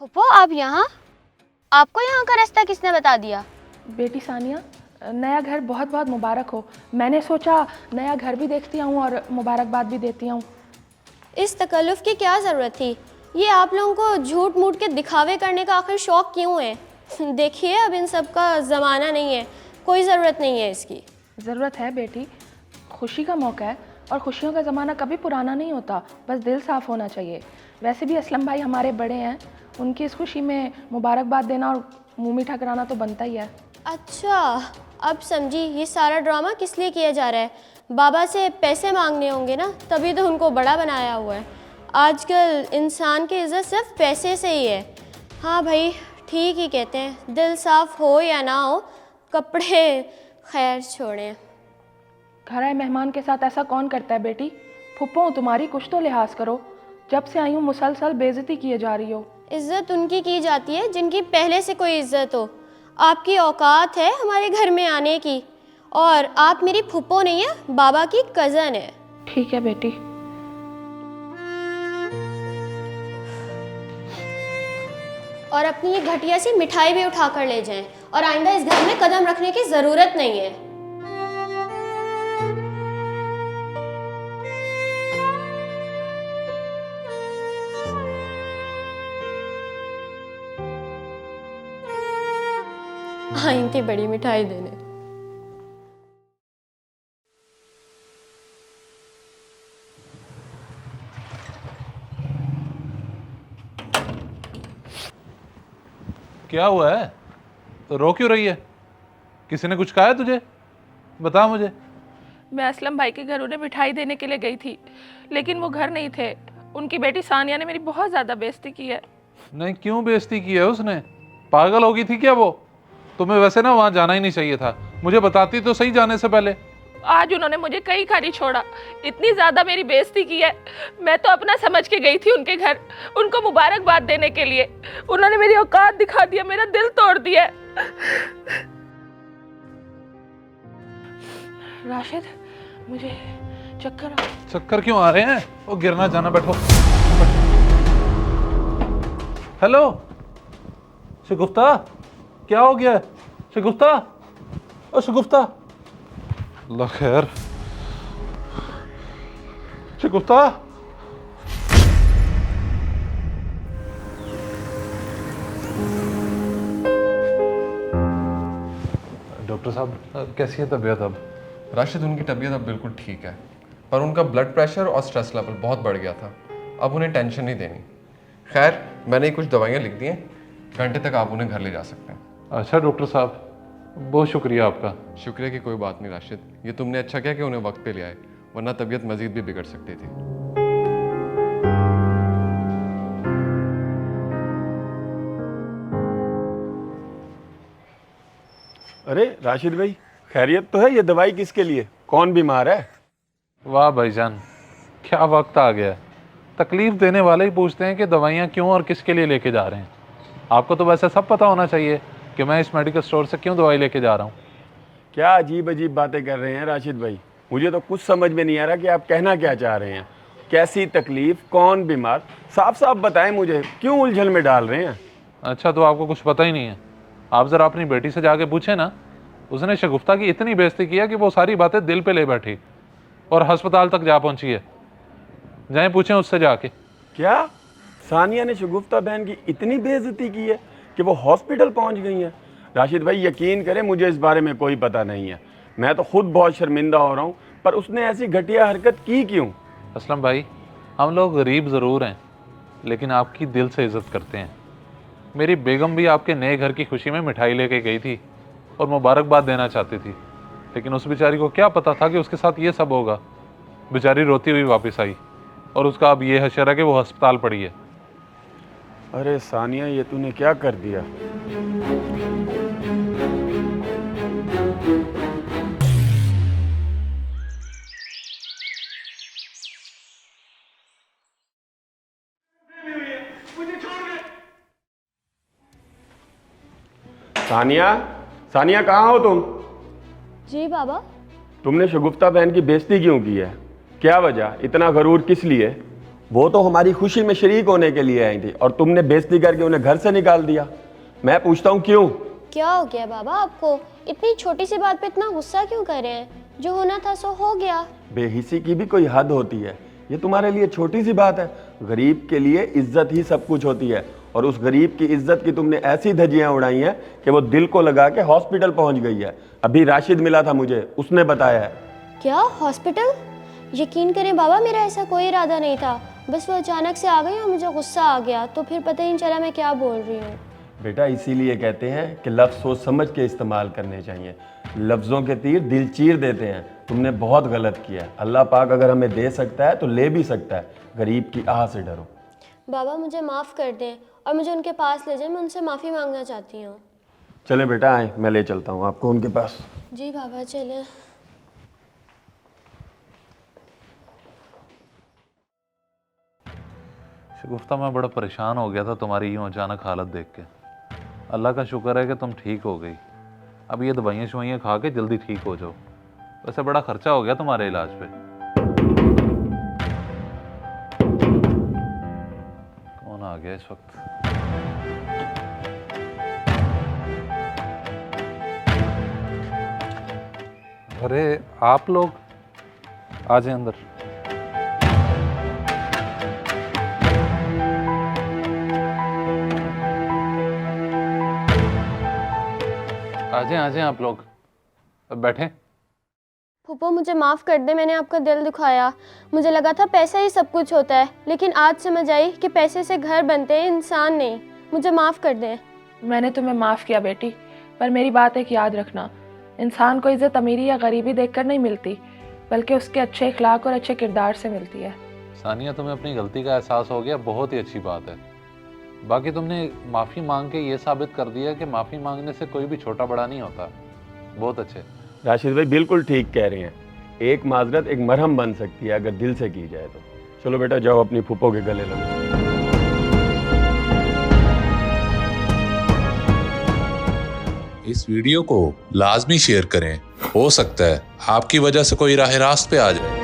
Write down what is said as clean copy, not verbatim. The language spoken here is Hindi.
फूफो आप यहाँ? आपको यहाँ का रास्ता किसने बता दिया? बेटी सानिया, नया घर बहुत बहुत मुबारक हो। मैंने सोचा नया घर भी देखती हूँ और मुबारकबाद भी देती हूँ। इस तकल्लुफ़ की क्या ज़रूरत थी? ये आप लोगों को झूठ मूठ के दिखावे करने का आखिर शौक़ क्यों है? देखिए अब इन सब का ज़माना नहीं है, कोई ज़रूरत नहीं है इसकी। ज़रूरत है बेटी, खुशी का मौका है और खुशियों का ज़माना कभी पुराना नहीं होता, बस दिल साफ़ होना चाहिए। वैसे भी असलम भाई हमारे बड़े हैं, उनकी इस खुशी में मुबारकबाद देना और मुँह मीठा कराना तो बनता ही है। अच्छा, अब समझी ये सारा ड्रामा किस लिए किया जा रहा है। बाबा से पैसे मांगने होंगे ना, तभी तो उनको बड़ा बनाया हुआ है। आजकल इंसान की इज़्ज़त सिर्फ पैसे से ही है। हाँ भाई, ठीक ही कहते हैं, दिल साफ़ हो या ना हो, कपड़े खैर छोड़ें। घर आए मेहमान के साथ ऐसा कौन करता है बेटी? फुप्पो तुम्हारी कुछ तो लिहाज करो, जब से आई हूँ मुसलसल बेइज्जती किए जा रही हो। इज़्ज़त उनकी की जाती है जिनकी पहले से कोई इज़्ज़त हो। आपकी औकात है हमारे घर में आने की, और आप मेरी फुप्पो नहीं है, बाबा की कज़न है। ठीक है बेटी। और अपनी ये घटिया सी मिठाई भी उठा कर ले जाएं, और आइंदा इस घर में कदम रखने की ज़रूरत नहीं है। आई थी बड़ी मिठाई देने। क्या हुआ है? तो रो क्यों रही है? किसी ने कुछ कहा है तुझे? बता मुझे। मैं असलम भाई के घर उन्हें मिठाई देने के लिए गई थी, लेकिन वो घर नहीं थे। उनकी बेटी सानिया ने मेरी बहुत ज़्यादा बेइज्जती की है। नहीं, क्यों बेइज्जती की है उसने? पागल हो गई थी क्या वो? तुम्हें वैसे ना वहाँ जाना ही नहीं चाहिए था, मुझे बताती तो सही जाने से पहले। आज उन्होंने मुझे कहीं का नहीं छोड़ा, इतनी ज़्यादा मेरी बेइज्जती की है। मैं तो अपना समझ के गई थी उनके घर, उनको मुबारकबाद देने के लिए। उन्होंने मेरी औकात दिखा दिया, मेरा दिल तोड़ दिया। राशिद, मुझे चक्कर क्यों आ रहे हैं? वो गिरना जाना, बैठो। हेलो शगुफ्ता, क्या हो गया? शगुफ्ता, ओ शगुफ्ता, अल्लाह खैर। शगुफ्ता, डॉक्टर साहब कैसी है तबीयत अब? राशिद, उनकी तबीयत अब बिल्कुल ठीक है, पर उनका ब्लड प्रेशर और स्ट्रेस लेवल बहुत बढ़ गया था। अब उन्हें टेंशन नहीं देनी। खैर, मैंने कुछ दवाइयाँ लिख दी हैं, घंटे तक आप उन्हें घर ले जा सकते हैं। अच्छा डॉक्टर साहब, बहुत शुक्रिया आपका। शुक्रिया की कोई बात नहीं राशिद, ये तुमने अच्छा किया कि उन्हें वक्त पे ले आए, वरना तबीयत मजीद भी बिगड़ सकती थी। अरे राशिद भाई, खैरियत तो है? ये दवाई किसके लिए, कौन बीमार है? वाह भाईजान, क्या वक्त आ गया है। तकलीफ देने वाले ही पूछते हैं कि दवाइयाँ क्यों और किसके लिए लेके जा रहे हैं। आपको तो वैसे सब पता होना चाहिए कि मैं इस मेडिकल स्टोर से क्यों दवाई लेके जा रहा हूँ। क्या अजीब अजीब बातें कर रहे हैं राशिद भाई, मुझे तो कुछ समझ में नहीं आ रहा कि आप कहना क्या चाह रहे हैं। कैसी तकलीफ, कौन बीमार, साफ साफ बताएं मुझे, क्यों उलझन में डाल रहे हैं? अच्छा, तो आपको कुछ पता ही नहीं है? आप ज़रा अपनी बेटी से जाके पूछे ना, उसने शगुफ्ता की इतनी बेइज्जती किया कि वो सारी बातें दिल पे ले बैठी और अस्पताल तक जा पहुंची है। जाएं पूछें उससे जाके। क्या सानिया ने शगुफ्ता बहन की इतनी बेइज्जती की है कि वो हॉस्पिटल पहुंच गई हैं? राशिद भाई यकीन करें, मुझे इस बारे में कोई पता नहीं है। मैं तो खुद बहुत शर्मिंदा हो रहा हूँ, पर उसने ऐसी घटिया हरकत की क्यों? असलम भाई, हम लोग गरीब ज़रूर हैं, लेकिन आपकी दिल से इज़्ज़त करते हैं। मेरी बेगम भी आपके नए घर की खुशी में मिठाई लेके गई थी और मुबारकबाद देना चाहती थी, लेकिन उस बेचारी को क्या पता था कि उसके साथ ये सब होगा। बेचारी रोती हुई वापस आई और उसका अब ये हशर है कि वो अस्पताल पड़ी है। अरे सानिया, ये तूने क्या कर दिया? सानिया, सानिया कहाँ हो तुम? जी बाबा। तुमने शगुफ्ता बहन की बेइज्जती क्यों की है? क्या वजह, इतना गरूर किस लिए? वो तो हमारी खुशी में शरीक होने के लिए आई थी और तुमने बेइज्जती करके उन्हें घर से निकाल दिया। मैं पूछता हूँ क्यों? क्या हो गया बाबा आपको? इतनी छोटी सी बात पे इतना गुस्सा क्यों कर रहे हैं? जो होना था सो हो गया। बेहिसी की भी कोई हद होती है। ये तुम्हारे लिए छोटी सी बात है। गरीब के लिए इज्जत ही सब कुछ होती है और उस गरीब की इज्जत की तुमने ऐसी धज्जियां उड़ाई हैं कि वो दिल को लगा के हॉस्पिटल पहुंच गई है। अभी राशिद मिला था मुझे, उसने बताया है। क्या हॉस्पिटल? यकीन करें बाबा, मेरा ऐसा कोई इरादा नहीं था, बस वो अचानक से आ गई और मुझे गुस्सा आ गया तो फिर पता ही नहीं चला मैं क्या बोल रही हूँ। बेटा इसीलिए कहते हैं कि लफ्ज़ सोच समझ के इस्तेमाल करने चाहिए। लफ्ज़ों के तीर दिल चीर देते हैं। तुमने बहुत गलत किया है। अल्लाह पाक अगर हमें दे सकता है तो ले भी सकता है। गरीब की आह से डरो। बाबा मुझे माफ़ कर दें और मुझे उनके पास ले जाएं, मैं उनसे माफ़ी मांगना चाहती हूँ। चले बेटा, आए मैं ले चलता हूँ आपको उनके पास। जी बाबा चलें। शगुफ्ता, मैं बड़ा परेशान हो गया था तुम्हारी यूँ अचानक हालत देख के। अल्लाह का शुक्र है कि तुम ठीक हो गई। अब ये दवाइयाँ शवाइयाँ खा के जल्दी ठीक हो जाओ। वैसे बड़ा खर्चा हो गया तुम्हारे इलाज पे। कौन आ गया इस वक्त? अरे आप लोग आ जाए अंदर। आ जाए आप लोग, अब बैठे। फूफो मुझे माफ़ कर दे, मैंने आपका दिल दुखाया। मुझे लगा था पैसा ही सब कुछ होता है, लेकिन आज समझ आई कि पैसे से घर बनते हैं, इंसान नहीं। मुझे माफ़ कर दें। मैंने तुम्हें माफ़ किया बेटी, पर मेरी बात एक याद रखना, इंसान को इज़्ज़त अमीरी या गरीबी देखकर नहीं मिलती, बल्कि उसके अच्छे इखलाक और अच्छे किरदार से मिलती है। सानिया, तुम्हें अपनी गलती का एहसास हो गया, बहुत ही अच्छी बात है। बाकी तुमने माफ़ी मांग के ये साबित कर दिया कि माफ़ी मांगने से कोई भी छोटा बड़ा नहीं होता। बहुत अच्छे। राशिद भाई बिल्कुल ठीक कह रहे हैं। एक माजरत एक मरहम बन सकती है अगर दिल से की जाए तो। चलो बेटा जाओ अपनी फूफो के गले लगो। इस वीडियो को लाजमी शेयर करें। हो सकता है आपकी वजह से कोई राह रास्त पे आ जाए।